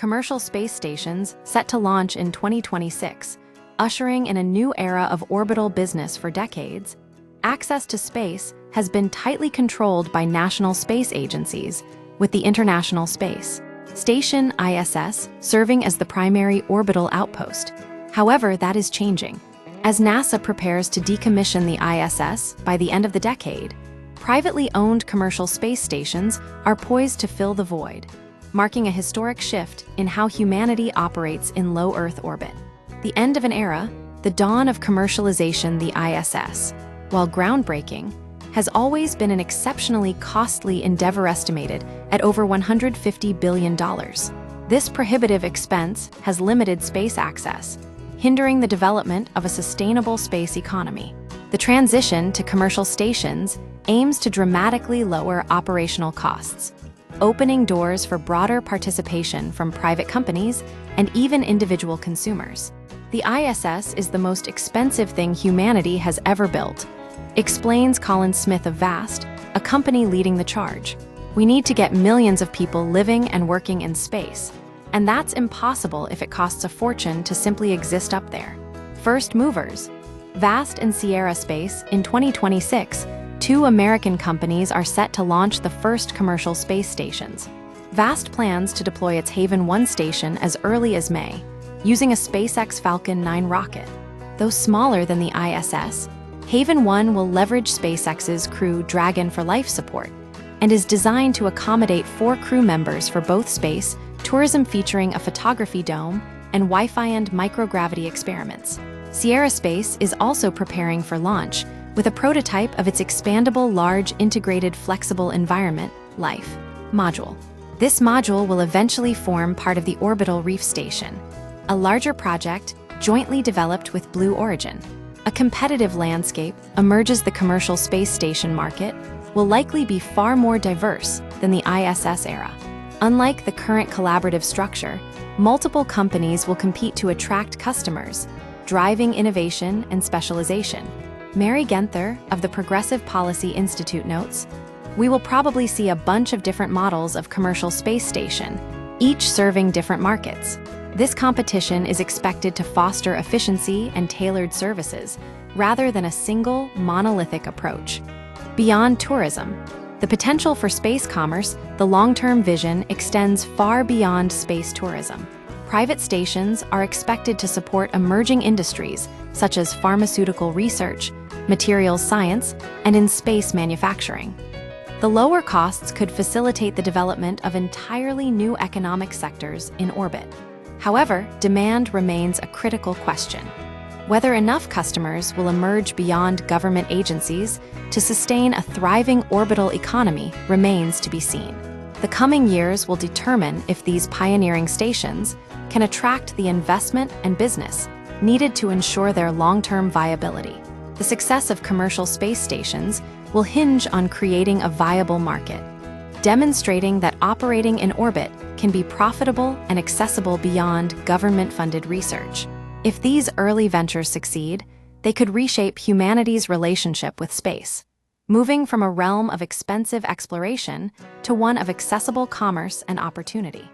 commercial space stations set to launch in 2026, ushering in a new era of orbital business for decades. Access to space has been tightly controlled by national space agencies, with the International Space Station (ISS) serving as the primary orbital outpost. However, that is changing. As NASA prepares to decommission the ISS by the end of the decade, privately owned commercial space stations are poised to fill the void, marking a historic shift in how humanity operates in low Earth orbit. The end of an era, the dawn of commercialization. The ISS, while groundbreaking, has always been an exceptionally costly endeavor, estimated at over $150 billion. This prohibitive expense has limited space access, hindering the development of a sustainable space economy. The transition to commercial stations aims to dramatically lower operational costs, opening doors for broader participation from private companies and even individual consumers. The ISS is the most expensive thing humanity has ever built, explains Colin Smith of Vast, a company leading the charge. We need to get millions of people living and working in space, and that's impossible if it costs a fortune to simply exist up there. First movers. Vast and Sierra Space. In 2026, two American companies are set to launch the first commercial space stations. Vast plans to deploy its Haven 1 station as early as May, using a SpaceX Falcon 9 rocket. Though smaller than the ISS, Haven 1 will leverage SpaceX's Crew Dragon for life support and is designed to accommodate 4 crew members for both space tourism, featuring a photography dome and Wi-Fi and microgravity experiments. Sierra Space is also preparing for launch with a prototype of its expandable Large Integrated Flexible Environment (LIFE) module. This module will eventually form part of the Orbital Reef Station, a larger project jointly developed with Blue Origin. A competitive landscape emerges. The commercial space station market will likely be far more diverse than the ISS era. Unlike the current collaborative structure, multiple companies will compete to attract customers, driving innovation and specialization. Mary Genther of the Progressive Policy Institute notes, "We will probably see a bunch of different models of commercial space station, each serving different markets. This competition is expected to foster efficiency and tailored services, rather than a single, monolithic approach." Beyond tourism, the potential for space commerce. The long-term vision extends far beyond space tourism. Private stations are expected to support emerging industries such as pharmaceutical research, materials science, and in-space manufacturing. The lower costs could facilitate the development of entirely new economic sectors in orbit. However, demand remains a critical question. Whether enough customers will emerge beyond government agencies to sustain a thriving orbital economy remains to be seen. The coming years will determine if these pioneering stations can attract the investment and business needed to ensure their long-term viability. The success of commercial space stations will hinge on creating a viable market, demonstrating that operating in orbit can be profitable and accessible beyond government-funded research. If these early ventures succeed, they could reshape humanity's relationship with space, moving from a realm of expensive exploration to one of accessible commerce and opportunity.